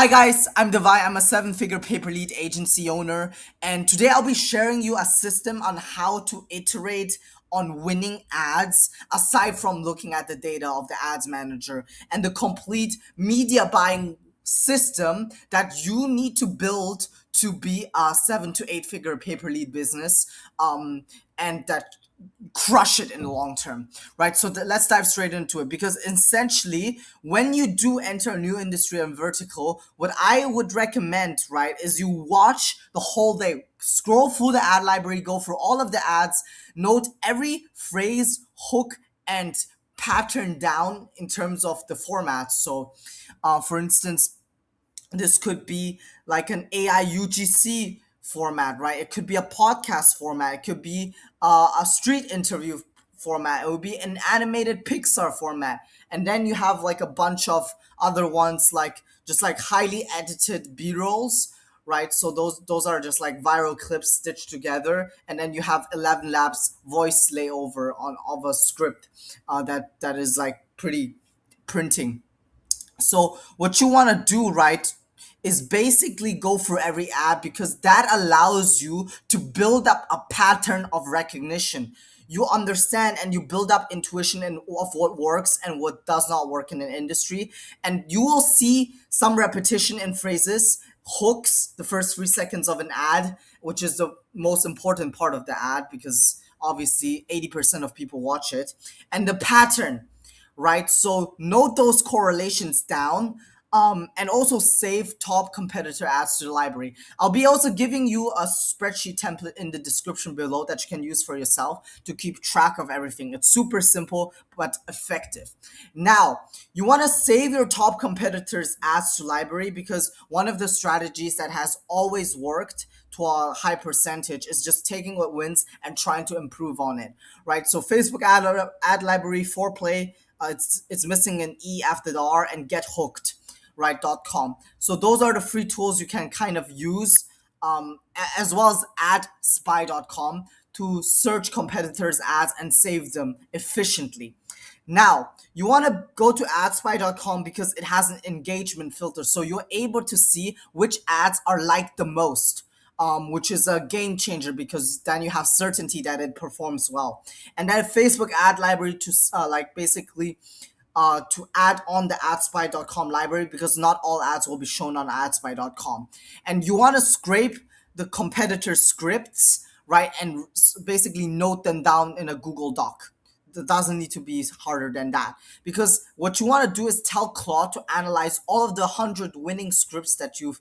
Hi guys, I'm Devai. I'm a seven-figure paper lead agency owner, and today I'll be sharing you a system on how to iterate on winning ads aside from looking at the data of the ads manager and the complete media buying system that you need to build to be a 7 to 8 figure paper lead business and that crush it in the long term, right? So let's dive straight into it, because essentially when you do enter a new industry and vertical, what I would recommend, right, is you watch the whole day, scroll through the ad library, go through all of the ads, note every phrase, hook, and pattern down in terms of the format. So for instance, this could be like an AI UGC format, right? It could be a podcast format. It could be a street interview format. It would be an animated Pixar format. And then you have like a bunch of other ones, like just like highly edited B-rolls, right? So those are just like viral clips stitched together. And then you have 11 Labs voice layover on of a script that is like pretty printing. So what you want to do, right, is basically go through every ad, because that allows you to build up a pattern of recognition. You understand and you build up intuition of what works and what does not work in an industry. And you will see some repetition in phrases, hooks, the first 3 seconds of an ad, which is the most important part of the ad because obviously 80% of people watch it, and the pattern, right? So note those correlations down, and also save top competitor ads to the library. I'll be also giving you a spreadsheet template in the description below that you can use for yourself to keep track of everything. It's super simple but effective. Now, you want to save your top competitors ads to library, because one of the strategies that has always worked to a high percentage is just taking what wins and trying to improve on it, right? So Facebook ad library, foreplay, it's missing an E after the R, and get hooked, right, .com. So those are the free tools you can kind of use, as well as adspy.com, to search competitors ads and save them efficiently. Now, you want to go to adspy.com because it has an engagement filter. So you're able to see which ads are liked the most, which is a game changer, because then you have certainty that it performs well. And then Facebook ad library to like basically to add on the adspy.com library, because not all ads will be shown on adspy.com. And you want to scrape the competitor scripts, right, and basically note them down in a Google Doc. It doesn't need to be harder than that, because what you want to do is tell Claude to analyze all of the 100 winning scripts that you've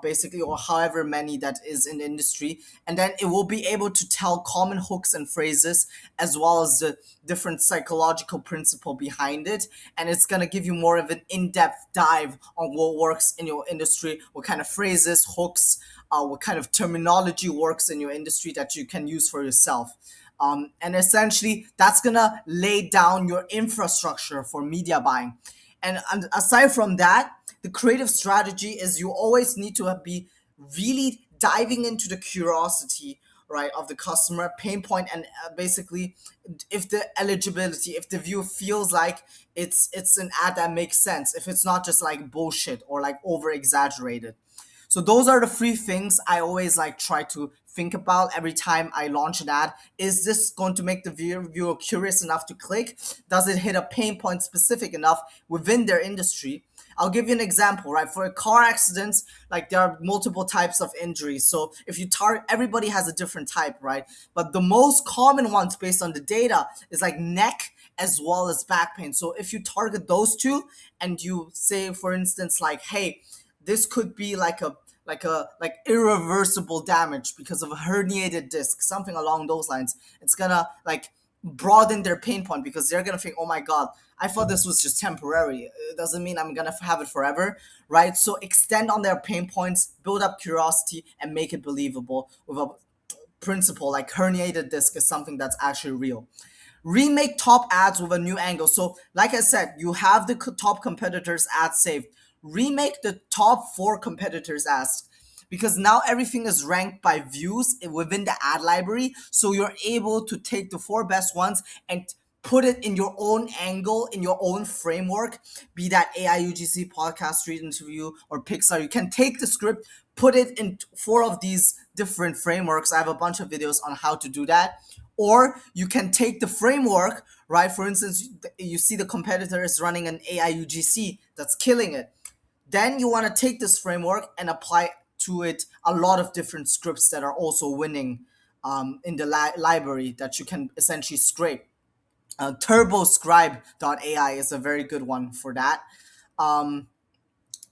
basically, or however many that is in the industry, and then it will be able to tell common hooks and phrases, as well as the different psychological principle behind it, and it's going to give you more of an in-depth dive on what works in your industry, what kind of phrases, hooks, what kind of terminology works in your industry that you can use for yourself. And essentially, that's gonna lay down your infrastructure for media buying. And aside from that, the creative strategy is you always need to be really diving into the curiosity, right, of the customer pain point, and basically, if the eligibility, if the viewer feels like it's an ad that makes sense, if it's not just like bullshit or like over exaggerated. So those are the three things I always like try to think about every time I launch an ad. Is this going to make the viewer curious enough to click? Does it hit a pain point specific enough within their industry? I'll give you an example, right? For a car accidents, like there are multiple types of injuries. So if you target, everybody has a different type, right? But the most common ones based on the data is like neck as well as back pain. So if you target those two and you say, for instance, like, hey, this could be like irreversible damage because of a herniated disc, something along those lines. It's gonna like broaden their pain point, because they're gonna think, oh my god, I thought this was just temporary. It doesn't mean I'm gonna have it forever, right? So extend on their pain points, build up curiosity, and make it believable with a principle like herniated disc is something that's actually real. Remake top ads with a new angle. So like I said, you have the top competitors ads saved. Remake the top 4 competitors ads, because now everything is ranked by views within the ad library. So you're able to take the 4 best ones and put it in your own angle, in your own framework, be that AI UGC, podcast, street interview, or Pixar. You can take the script, put it in four of these different frameworks. I have a bunch of videos on how to do that. Or you can take the framework, right? For instance, you see the competitor is running an AI UGC that's killing it. Then you want to take this framework and apply to it a lot of different scripts that are also winning in the library that you can essentially scrape. TurboScribe.ai is a very good one for that. Um,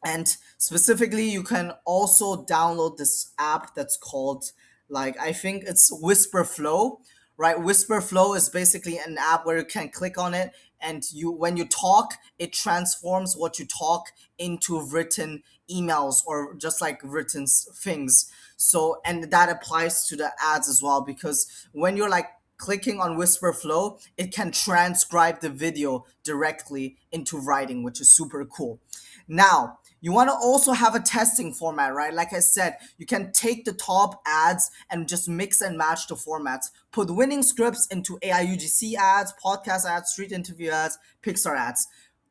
and specifically, you can also download this app that's called, like, I think it's Whisper Flow, right? Whisper Flow is basically an app where you can click on it, and when you talk, it transforms what you talk into written emails or just like written things. So, and that applies to the ads as well, because when you're like clicking on Whisper Flow, it can transcribe the video directly into writing, which is super cool. Now, you want to also have a testing format, right? Like I said, you can take the top ads and just mix and match the formats. Put winning scripts into AI UGC ads, podcast ads, street interview ads, Pixar ads.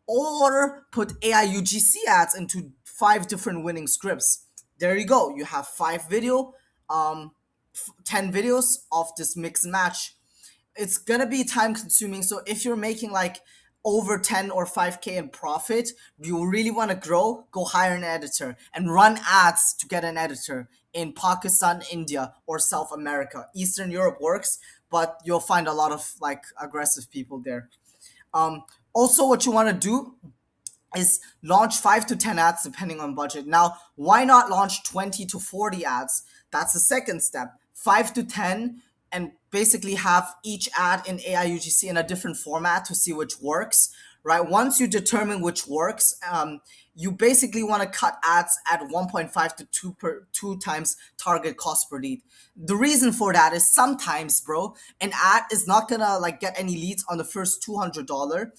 Or put AI UGC ads into 5 different winning scripts. There you go. You have 10 videos of this mix and match. It's gonna be time consuming. So if you're making like over 10 or 5K in profit, you really want to grow, go hire an editor and run ads to get an editor in Pakistan, India, or South America. Eastern Europe works, but you'll find a lot of like aggressive people there. Also, what you want to do is launch 5 to 10 ads depending on budget. Now, why not launch 20 to 40 ads? That's the second step. 5 to 10, and basically have each ad in AI UGC in a different format to see which works, right? Once you determine which works, you basically want to cut ads at 1.5 to 2 times target cost per lead. The reason for that is sometimes, bro, an ad is not gonna like get any leads on the first $200.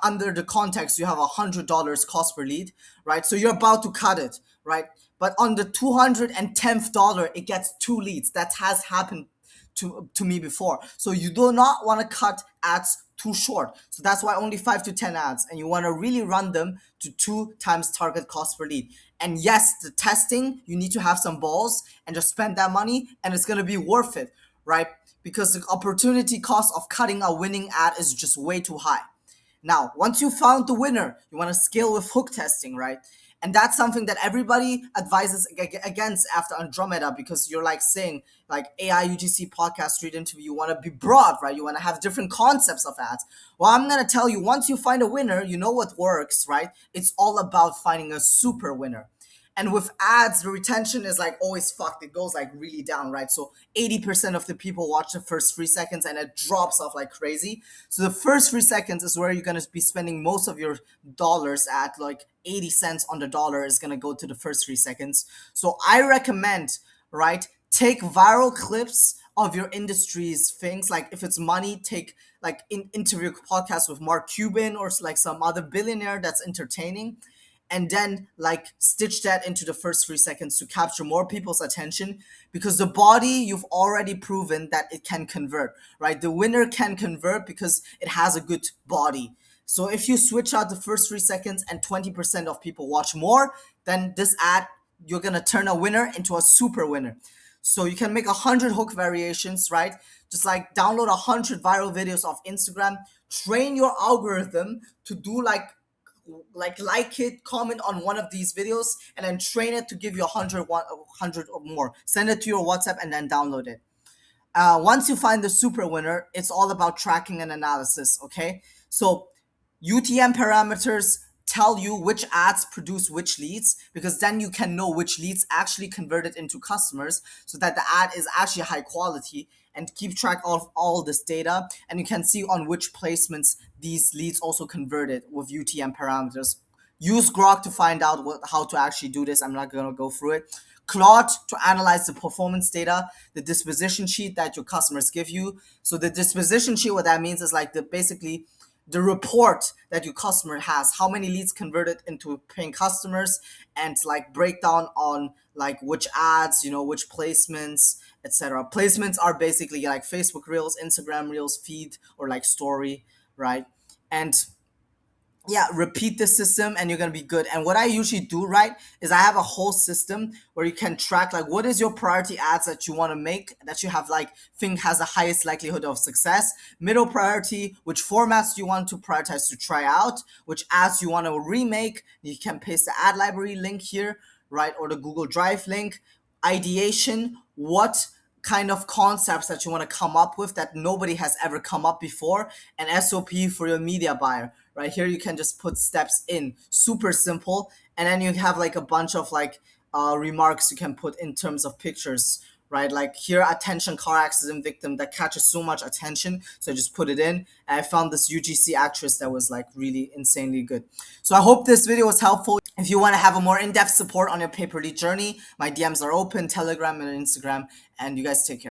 Under the context, you have $100 cost per lead, right? So you're about to cut it, right? But on the $210th, it gets 2 leads. That has happened to me before. So you do not want to cut ads too short. So that's why only 5 to 10 ads, and you want to really run them to 2 times target cost per lead. And yes, the testing, you need to have some balls and just spend that money, and it's going to be worth it, right? Because the opportunity cost of cutting a winning ad is just way too high. Now, once you found the winner, you want to scale with hook testing, right? And that's something that everybody advises against after Andromeda, because you're like saying, like AI UGC podcast street interview, you want to be broad, right? You want to have different concepts of ads. Well, I'm going to tell you, once you find a winner, you know what works, right? It's all about finding a super winner. And with ads, the retention is like always fucked. It goes like really down, right? So 80% of the people watch the first 3 seconds and it drops off like crazy. So the first 3 seconds is where you're going to be spending most of your dollars at. Like 80 cents on the dollar is going to go to the first 3 seconds. So I recommend, right, take viral clips of your industry's things. Like if it's money, take like interview podcast with Mark Cuban or like some other billionaire that's entertaining, and then like stitch that into the first 3 seconds to capture more people's attention, because the body, you've already proven that it can convert, right? The winner can convert because it has a good body. So if you switch out the first 3 seconds and 20% of people watch more, then this ad, you're gonna turn a winner into a super winner. So you can make 100 hook variations, right? Just like download 100 viral videos of Instagram, train your algorithm to do like it, comment on one of these videos, and then train it to give you 100 or more. Send it to your WhatsApp and then download it. Once you find the super winner, it's all about tracking and analysis, okay? So UTM parameters tell you which ads produce which leads, because then you can know which leads actually converted into customers, so that the ad is actually high quality, and keep track of all this data, and you can see on which placements these leads also converted with UTM parameters. Use Grok to find out how to actually do this. I'm not going to go through it. Claude to analyze the performance data, the disposition sheet that your customers give you. So the disposition sheet, what that means is like basically the report that your customer has, how many leads converted into paying customers, and like breakdown on like which ads, which placements, etc. Placements are basically like Facebook Reels, Instagram Reels, feed, or like story, right? And yeah, repeat the system and you're gonna be good. And what I usually do, right, is I have a whole system where you can track like what is your priority ads that you want to make, that you have like think has the highest likelihood of success, middle priority, which formats you want to prioritize to try out, which ads you want to remake. You can paste the ad library link here, right, or the Google Drive link. Ideation, what kind of concepts that you want to come up with that nobody has ever come up before, and SOP for your media buyer. Right here, you can just put steps in, super simple, and then you have like a bunch of like remarks you can put in terms of pictures, right? Like here, attention car accident victim that catches so much attention, so I just put it in. And I found this UGC actress that was like really insanely good. So I hope this video was helpful. If you want to have a more in-depth support on your pay-per-lead journey, my DMs are open, Telegram and Instagram, and you guys take care.